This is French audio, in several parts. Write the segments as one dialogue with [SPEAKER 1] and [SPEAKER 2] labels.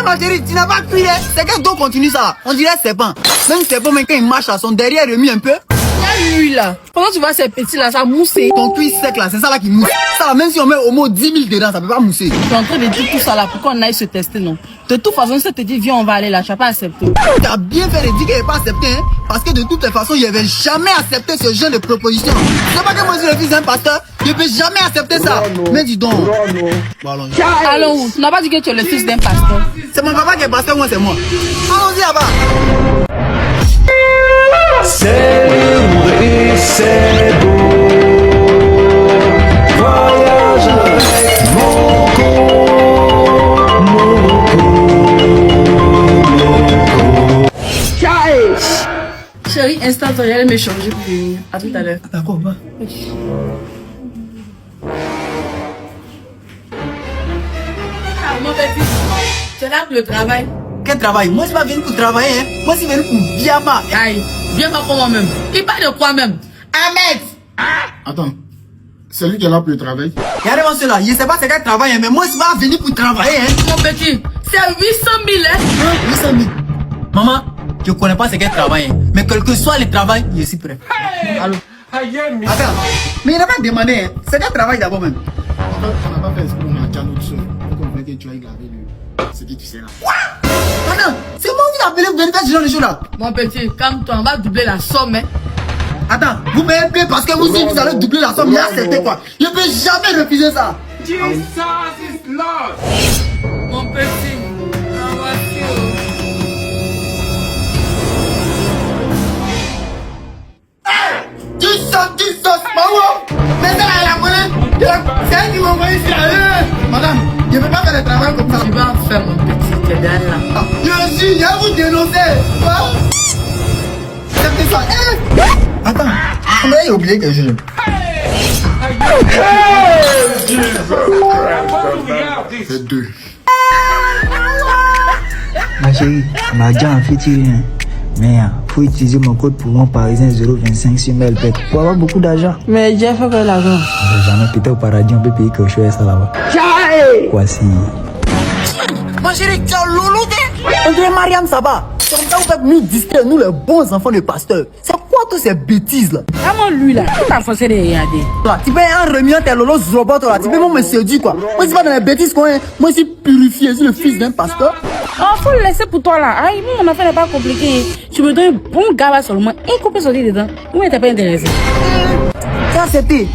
[SPEAKER 1] ma chérie, tu n'as pas crié. C'est qu'un dos continue ça. On dirait serpent. Même serpent, mais quand il marche à son derrière remis un peu.
[SPEAKER 2] Il y a lui là. Pendant que tu vois ces petits là, ça mousse.
[SPEAKER 1] Ton cuisse sec là, c'est ça là qui mousse. Ça là, même si on met au moins 10 000 dedans, ça peut pas mousser.
[SPEAKER 2] Tu es en train de dire tout ça là, pourquoi on aille se tester, non? De toute façon, si tu te dis, viens, on va aller là, tu vas pas accepter.
[SPEAKER 1] Tu as bien fait de dire qu'elle n'est pas acceptée, hein, parce que de toutes les façons, il n'avait jamais accepté ce genre de proposition. C'est pas que moi je suis le fils d'un pasteur, je ne peux jamais accepter ça. Mais dis donc. Bon,
[SPEAKER 2] allons, tu n'as pas dit que tu es le fils d'un pasteur.
[SPEAKER 1] C'est mon papa qui est pasteur, moi c'est moi. Allons-y là-bas.
[SPEAKER 3] C'est lourd et c'est beau. Voyage avec mon corps, mon corps.
[SPEAKER 2] Chérie, instant, j'allais me changer pour venir. À tout à l'heure.
[SPEAKER 1] D'accord, va.
[SPEAKER 2] Mon petit, tu es là pour le travail.
[SPEAKER 1] Quel travail? Moi je suis pas venu pour travailler, hein. Moi je suis venu pour bien pas.
[SPEAKER 2] Aïe, viens pas pour moi-même. Il parle de quoi même? Ahmed!
[SPEAKER 4] Attends, c'est lui qui est là pour le travail.
[SPEAKER 1] Regardez-moi cela, je sais pas c'est quel travail, hein, mais moi je suis pas venu pour travailler, hein.
[SPEAKER 2] Mon petit, c'est 800 000, hein?
[SPEAKER 1] 800 000. Maman, je connais pas c'est quel travail, hein, mais quel que soit le travail, je suis prêt. Allô? Attends, mais il n'a pas demandé, hein. C'est quel travail d'abord même?
[SPEAKER 4] On n'a pas fait exprès, on a déjà notre soeur. Donc on voulait que tu ailles laver ce que tu sais là.
[SPEAKER 1] Attends, c'est moi qui t'appelez pour venir faire ce genre de choses là.
[SPEAKER 2] Mon petit, calme-toi, on va doubler la somme, hein?
[SPEAKER 1] Attends, vous m'avez appelé parce que vous aussi vous allez doubler la somme, mais acceptez quoi. Je ne peux jamais refuser ça.
[SPEAKER 3] Jesus is Lord.
[SPEAKER 2] Mon petit, en voiture.
[SPEAKER 1] Jesus, maman. Mais ça là, la monnaie, c'est elle qui m'a envoyé ici là. Madame, je ne peux pas faire le travail comme ça.
[SPEAKER 2] Tu vas en faire, mon petit, t'es derrière là.
[SPEAKER 1] Ah, je suis, je vais vous dénoncer. Acceptez ça. Attends, on m'a oublié quelque chose.
[SPEAKER 4] C'est deux.
[SPEAKER 5] Ma chérie, on a déjà en fait rien. Mais il faut utiliser mon code pour mon parisien 025 sur Melpet pour avoir beaucoup d'argent.
[SPEAKER 2] Mais j'ai fait que l'argent.
[SPEAKER 5] On sait jamais, peut-être au paradis on peut payer quelque chose ça là-bas. Voici.
[SPEAKER 1] Ma chérie, tu as loulou. On dirait Mariam Saba. Comme ça, vous faites nous disquer, nous les bons enfants de pasteur. C'est quoi toutes ces bêtises là?
[SPEAKER 2] Comment lui là? T'as forcé de regarder.
[SPEAKER 1] Là, tu peux en remuant tes lolos robots là, tu peux même me séduire quoi. Moi, c'est pas dans les bêtises qu'on est. Moi, je suis purifié, je suis le fils d'un pasteur.
[SPEAKER 2] Oh, faut le laisser pour toi là. Aïe, mon affaire n'est pas compliquée. Tu me donnes un bon gars là seulement. Et qu'on peut sortir dedans. Ou t'es pas intéressé?
[SPEAKER 1] C'est accepté.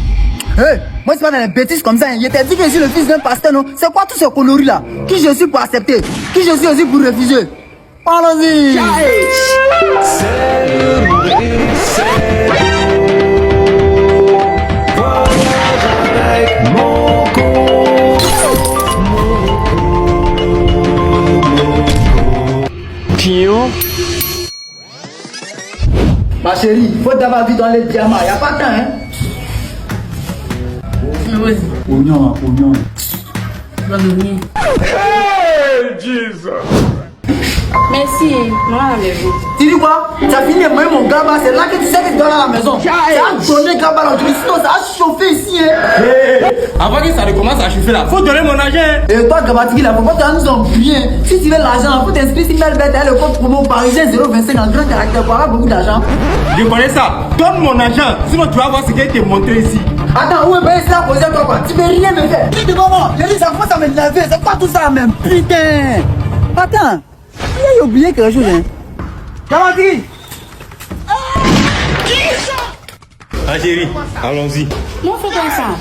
[SPEAKER 1] Hey, moi, c'est pas dans les bêtises comme ça. Hein. Je t'ai dit que je suis le fils d'un pasteur, non? C'est quoi tous ces coloris là? Qui je suis pour accepter? Qui je suis aussi pour refuser? Parlons-y!
[SPEAKER 3] C'est lourd et c'est beau. Voyage avec mon corps, mon
[SPEAKER 1] Ma chérie, il faut d'abord vite dans les diamants. Y a pas de temps, hein? Oignon, oignon.
[SPEAKER 3] Hey, Jesus.
[SPEAKER 2] Merci, maman à la maison.
[SPEAKER 1] Tu dis quoi? Tu as fini de manger mon gaba, c'est là que tu sais que tu dois aller à la maison. Ça a donné gaba là, sinon ça a chauffé ici. Hein.
[SPEAKER 6] Avant que ça recommence à chauffer là, faut donner mon argent.
[SPEAKER 1] Et toi, Gabatiki, là, faut pas te nous empirer. Si tu veux l'argent, faut t'inscrire sur Melbet, le code promo parisien 025 en grand caractère pour avoir beaucoup d'argent.
[SPEAKER 6] Je connais ça. Donne mon argent, sinon tu vas voir ce qui a été montré ici.
[SPEAKER 1] Attends, où est bien ça posé toi quoi? Tu peux rien me faire. Dis devant moi, j'ai dit ça commence à me laver, c'est pas tout ça même. Putain. Attends, il a oublié quelque chose, hein. Gabatiki.
[SPEAKER 6] Ah chérie, allons-y.
[SPEAKER 2] Non, fais comme ça.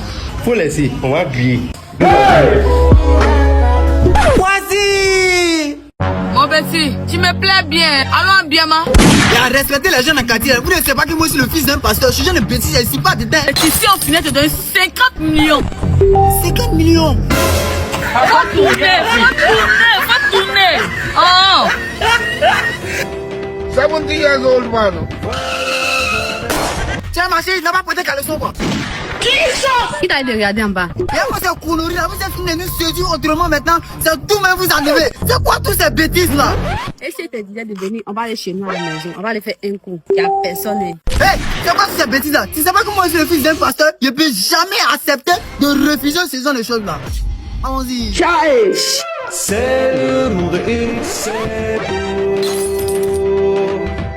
[SPEAKER 6] Faut laisser, on va griller.
[SPEAKER 1] Voici.
[SPEAKER 2] Mon petit, tu me plais bien. Allons bien, ma.
[SPEAKER 1] Il a respecté les jeunes en quartier. Vous ne savez pas que moi je suis le fils d'un pasteur. Je suis jeune de bêtise, je ne suis pas dedans.
[SPEAKER 2] Et ici, on finit de donner 50 millions.
[SPEAKER 1] 50 millions.
[SPEAKER 2] Faut tourner, faut tourner. Oh.
[SPEAKER 4] 70 years old man.
[SPEAKER 1] Tiens, ma chérie, il n'a pas prêté caleçon quoi.
[SPEAKER 2] Qui t'a dit de regarder en bas?
[SPEAKER 1] Et moi, c'est coloris là. Vous êtes fini de nous séduire autrement maintenant. C'est tout, mais vous enlevez. C'est quoi toutes ces bêtises là?
[SPEAKER 2] Et si tu disais de venir, on va aller chez nous à la maison. On va aller faire un coup. Il n'y a personne.
[SPEAKER 1] Hey, c'est quoi toutes ces bêtises là? Tu sais pas que moi je suis le fils d'un pasteur? Je peux jamais accepter de refuser ce genre de choses là. Allons-y.
[SPEAKER 3] C'est le monde et c'est beau.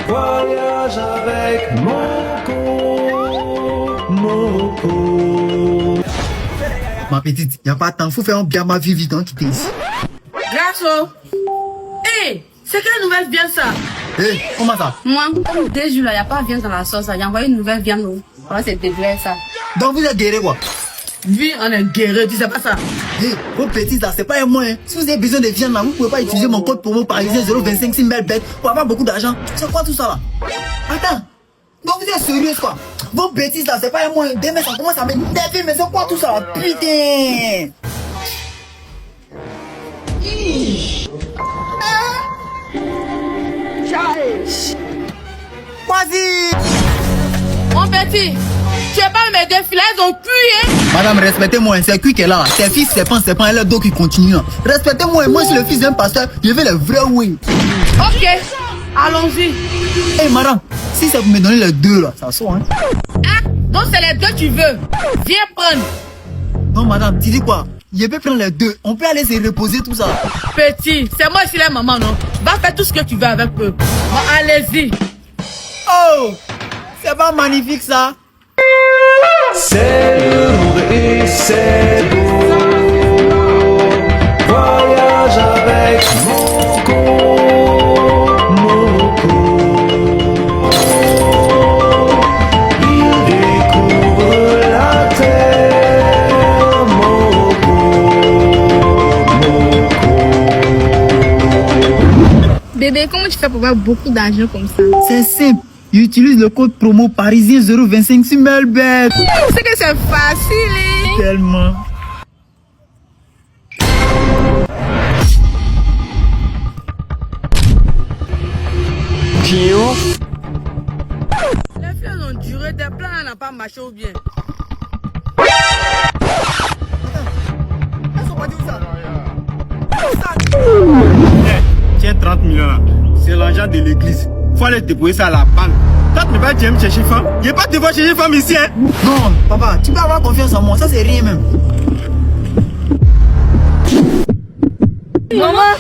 [SPEAKER 3] Voyage avec Moko.
[SPEAKER 1] Ma petite, y a pas de temps, faut faire un bien ma vie vite, hein, quitter ici.
[SPEAKER 2] Grasso. Hé, c'est quelle nouvelle vient ça?
[SPEAKER 1] Hé, comment ça?
[SPEAKER 7] Moi, comme 2 jours là, il n'y a pas de viande dans la sauce. Il y a envoyé une nouvelle viande. Voilà, c'est dégueulasse ça.
[SPEAKER 1] Donc vous êtes guéri quoi?
[SPEAKER 2] Oui, on est guerrier, tu sais pas ça?
[SPEAKER 1] Hé, vos petites là, c'est pas un moyen. Si vous avez besoin de viande là, vous pouvez pas utiliser mon code promo parisien 025 6 bête pour avoir beaucoup d'argent. C'est quoi tout ça là? Attends. Donc vous êtes sérieux quoi? Vos bêtises là, c'est pas un moyen. Demain ça commence à m'énerver, mais c'est quoi tout ça là? Putain! Vas-y!
[SPEAKER 2] Mon petit, tu es pas mes défilés, ils ont cuit, hein?
[SPEAKER 1] Madame, respectez-moi, c'est qui est là. Ses fils, c'est pas elle a dos qui continue. Respectez-moi, moi je suis le fils d'un pasteur, je veux le vrai oui.
[SPEAKER 2] Ok, allons-y.
[SPEAKER 1] Hé madame, si ça vous me donner les deux là, ça sort hein.
[SPEAKER 2] Ah, donc c'est les deux que tu veux. Viens prendre.
[SPEAKER 1] Non madame, tu dis quoi? Je peux prendre les deux, on peut aller se reposer tout ça.
[SPEAKER 2] Petit, c'est moi ici la maman, non? Va faire tout ce que tu veux avec eux. Bon, allez-y.
[SPEAKER 1] Oh! C'est pas magnifique ça?
[SPEAKER 3] C'est le monde et c'est beau. Voyage avec Moko. Il découvre la terre.
[SPEAKER 7] Bébé, comment tu fais pour avoir beaucoup d'argent comme ça?
[SPEAKER 1] C'est simple, j'utilise le code promo parisien 025 si bête.
[SPEAKER 7] C'est que c'est facile, hein?
[SPEAKER 1] Tellement.
[SPEAKER 3] Pion.
[SPEAKER 2] Les filles ont duré, tes plans n'ont pas marché ou bien?
[SPEAKER 6] Tiens 30 millions là. C'est l'argent de l'église. Faut aller déposer ça à la banque. Quand tu vas me chercher femme, je vais pas devoir chercher femme ici hein.
[SPEAKER 1] Non, papa, tu peux avoir confiance en moi, ça c'est rien même.
[SPEAKER 7] Maman,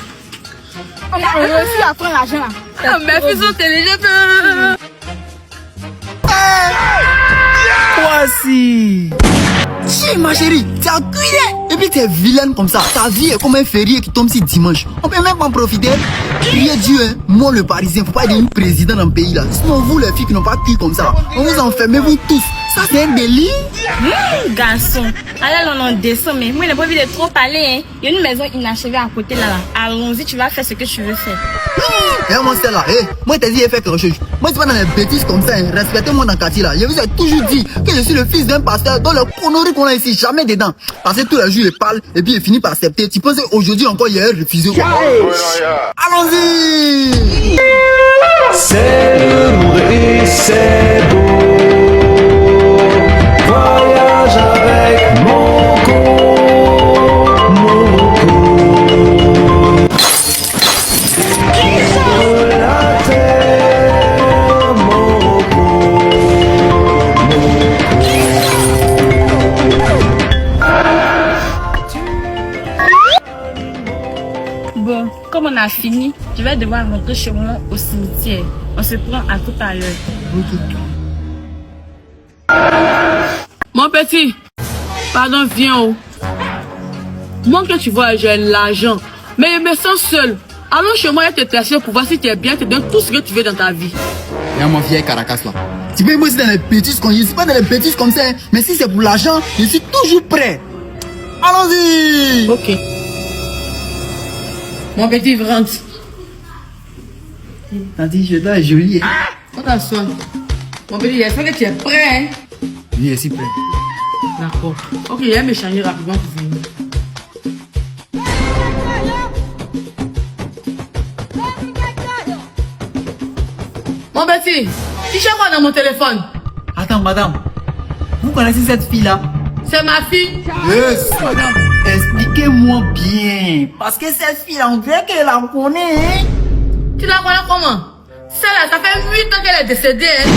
[SPEAKER 7] on a réussi à prendre l'argent là.
[SPEAKER 2] Ah, mes filles sont intelligentes.
[SPEAKER 1] Voici. Chier ma chérie, tu as cuit. Et puis tu es vilaine comme ça. Ta vie est comme un férié qui tombe si dimanche. On peut même pas en profiter. Priez Dieu, hein. Moi le parisien, faut pas être un président dans le pays là. Sinon vous les filles qui n'ont pas cuit comme ça, on vous enfermez vous tous. Ça c'est un délit.
[SPEAKER 7] Garçon, alors on descend, mais moi, il n'a pas envie de trop parler, hein. Il y a une maison inachevée à côté là. Allons-y, tu vas faire ce que tu veux faire.
[SPEAKER 1] Et moi c'est là, moi t'as dit de faire quelque chose. Moi c'est pas dans les bêtises comme ça, hein. Respectez-moi dans le quartier là. Je vous ai toujours dit que je suis le fils d'un pasteur dans le conneries qu'on a ici, jamais dedans. Parce que tous les jours il parle et puis il finit par accepter. Tu penses qu'aujourd'hui encore il a refusé quoi? Allons-y!
[SPEAKER 3] C'est le monde et c'est beau. Voyage avec Moko. La terre, Moko.
[SPEAKER 7] Bon, comme on a fini, je vais devoir rentrer chez moi au cimetière. On se prend à tout à l'heure.
[SPEAKER 2] Mon petit, pardon, viens haut. Moi que tu vois, j'ai l'argent, mais je me sens seul. Allons chez moi et te tester pour voir si tu es bien, te donne tout ce que tu veux dans ta vie.
[SPEAKER 1] Y'a mon vieil Caracas là. Tu peux moi aussi dans les bêtises qu'on je suis pas dans les bêtises comme ça, hein. Mais si c'est pour l'argent, je suis toujours prêt. Allons-y!
[SPEAKER 2] Ok. Mon petit, rentre.
[SPEAKER 1] T'as dit je dois être joli. Hein.
[SPEAKER 2] Prends ta soin. Mon petit, j'espère que tu es prêt, hein?
[SPEAKER 1] Oui, je suis prêt.
[SPEAKER 2] D'accord. Ok, je vais me changer rapidement pour venir. Mon petit, tu cherches quoi dans mon téléphone?
[SPEAKER 1] Attends, madame. Vous connaissez cette fille là?
[SPEAKER 2] C'est ma fille.
[SPEAKER 1] Yes, madame. Expliquez-moi bien. Parce que cette fille là, on dirait qu'elle la connaît, hein?
[SPEAKER 2] Tu la connais comment? Celle-là, ça fait 8 ans qu'elle est décédée, hein?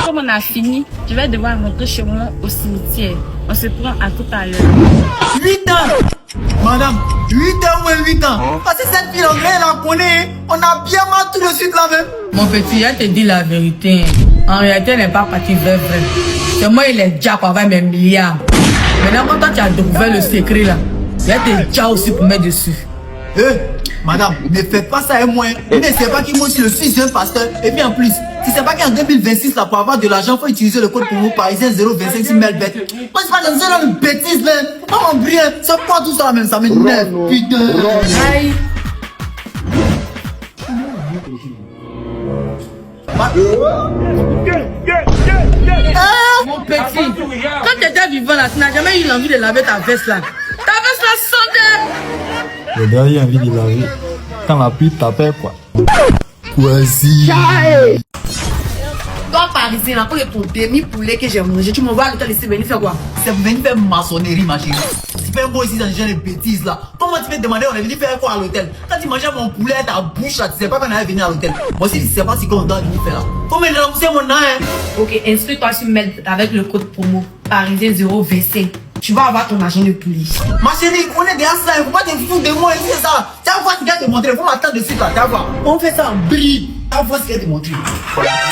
[SPEAKER 7] Comme on a fini, je vais devoir rentrer chez moi au cimetière. On se prend à tout à l'heure.
[SPEAKER 1] 8 ans. Madame, 8 ans ou 8 ans. Parce que cette fille en vrai, elle la connaît. On a bien mal tout de suite là même.
[SPEAKER 2] Mon petit, elle te dit la vérité. En réalité, elle n'est pas partie vers vrai. C'est moi, il est déjà avec mes milliards. Maintenant, quand toi, tu as découvert le secret là, il te déjà aussi pour mettre dessus.
[SPEAKER 1] Madame, ne faites pas ça et moi. Vous ne savez pas que moi, je suis le fils d'un pasteur. Et puis en plus, tu ne sais pas qu'en 2026, là, pour avoir de l'argent, il faut utiliser le code promo parisien 025 si melbet. Moi, c'est pas dans ce genre de bêtises, là. Faut pas m'embrouiller. C'est pas tout ça, même. Ça m'énerve. Putain.
[SPEAKER 2] Aïe. Mon petit, quand tu étais vivant là, tu n'as jamais eu l'envie de laver ta veste là. Ta veste là sentait.
[SPEAKER 8] Le gars, il a envie de laver. Quand la pluie tapait, quoi.
[SPEAKER 1] Voici.
[SPEAKER 2] Toi, parisien, là, pour ton demi-poulet que j'ai mangé, tu m'envoies à l'hôtel ici, venir faire quoi?
[SPEAKER 1] C'est pour venir faire maçonnerie, ma chérie. Tu fais quoi ici dans ce genre de bêtises là? Comment tu peux te demander on est venu faire quoi à l'hôtel? Quand tu mangeais mon poulet à ta bouche là, tu sais pas qu'on allait venir à l'hôtel. Moi aussi, tu sais pas ce qu'on doit venir faire là. Faut me rembourser mon nom, hein.
[SPEAKER 2] Ok, inscris-toi sur Mail avec le code promo parisien 025. Tu vas avoir ton argent de police.
[SPEAKER 1] Ma chérie, on est derrière ça, faut pas te foutre de moi ici, ça. Tu vas voir ce qu'elle te montrer, faut m'attendre dessus là, tu vas voir. On fait ça en bride. Tu vas voir ce qu'elle te montrer.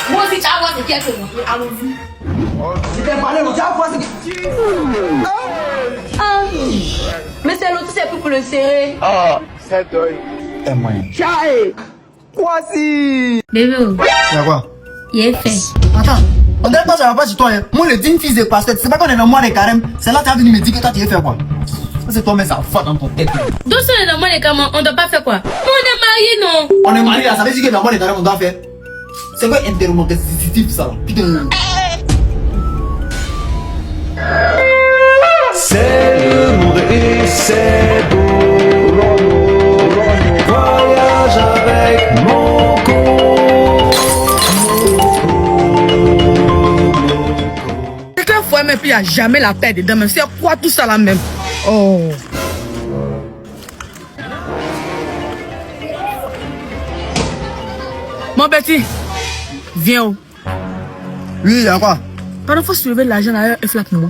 [SPEAKER 2] Moi aussi, tu vas voir ce qu'elle te montrer. Allons-y.
[SPEAKER 1] C'était parlé, tu vas voir ce que.
[SPEAKER 9] Ah, mais c'est l'autre, c'est pour le serrer.
[SPEAKER 8] Ah, c'est doy. C'est moyen.
[SPEAKER 1] Quoi si?
[SPEAKER 9] Bébé,
[SPEAKER 1] Y'a quoi?
[SPEAKER 9] il est fait.
[SPEAKER 1] Attends, on dirait pas ça va pas chez toi, hein. Moi, le digne fils de pasteur, tu sais pas qu'on est dans le mois de carême. C'est là que tu as venu me dire que toi, tu veux faire quoi? Ça, c'est toi, mais ça va dans ton tête.
[SPEAKER 9] Donc, si on est dans le mois de carême, on doit pas faire quoi? On est mariés, non?
[SPEAKER 1] On est mariés là, ça veut dire que dans le mois de carême, on doit faire. C'est quoi interrompre sensitif ça là? Putain.
[SPEAKER 3] C'est le monde et c'est beau. Voyage avec mon
[SPEAKER 2] Quelqu'un faut aimer, puis il n'y a jamais la paix dedans. Mais c'est quoi tout ça là même? Oh. Mon petit, viens où?
[SPEAKER 1] Oui, y'a quoi?
[SPEAKER 2] Pardon, faut soulever l'argent là et flatte moi.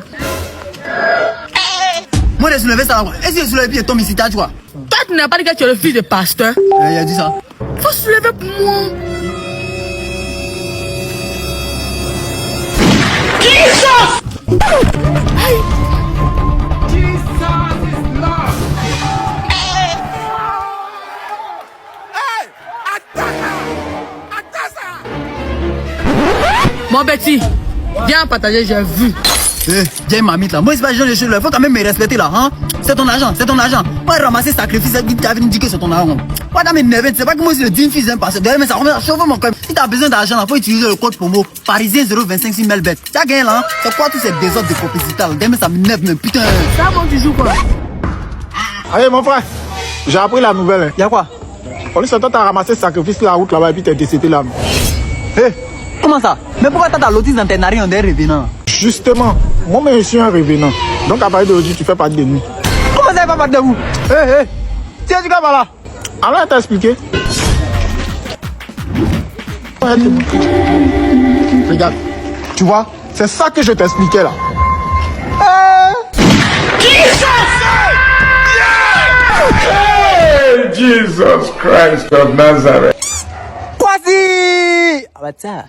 [SPEAKER 1] Moi, j'ai soulevé ça là quoi? Est-ce que j'ai soulevé et tombe ici, t'as quoi?
[SPEAKER 2] Toi, tu n'as pas dit que tu es le fils de pasteur.
[SPEAKER 1] Il a dit ça.
[SPEAKER 2] Faut soulever pour moi. Mon petit, viens partager, j'ai vu.
[SPEAKER 1] Viens mamite là. Moi, c'est pas genre de choses là. Faut quand même me respecter là, hein? C'est ton argent, c'est ton argent. Pas ramasser sacrifice, tu as venu dire que c'est ton argent. Pas dans mes neveux, c'est pas que moi, c'est le digne fils d'un pasteur. D'ailleurs, mais ça remet à chauffer mon cœur. Si t'as besoin d'argent là, faut utiliser le code promo parisien 025 si melbet. T'as gagné là, hein? C'est quoi tous ces désordres de complicité là? D'ailleurs, mais ça m'énerve, mais putain.
[SPEAKER 2] Ça, mon tu joues quoi?
[SPEAKER 8] Allez, mon frère, j'ai appris la nouvelle. Hein.
[SPEAKER 1] Y'a quoi?
[SPEAKER 8] On dit que toi, t'as ramassé le sacrifice la route là-bas et puis t'es décédé là.
[SPEAKER 1] Hé, comment ça? Mais pourquoi t'as ta lotis dans tes narines, on est revenant?
[SPEAKER 8] Justement, moi, je suis un revenant. Donc, à partir d'aujourd'hui, tu fais partie de nous.
[SPEAKER 1] Comment ça va pas de vous?
[SPEAKER 8] Hé, tiens, tu vas là. Alors, elle t'a expliqué. Regarde, tu vois, c'est ça que je t'expliquais là.
[SPEAKER 3] Hey, Jesus Christ of Nazareth.
[SPEAKER 1] Quoi si? Ah bah ça.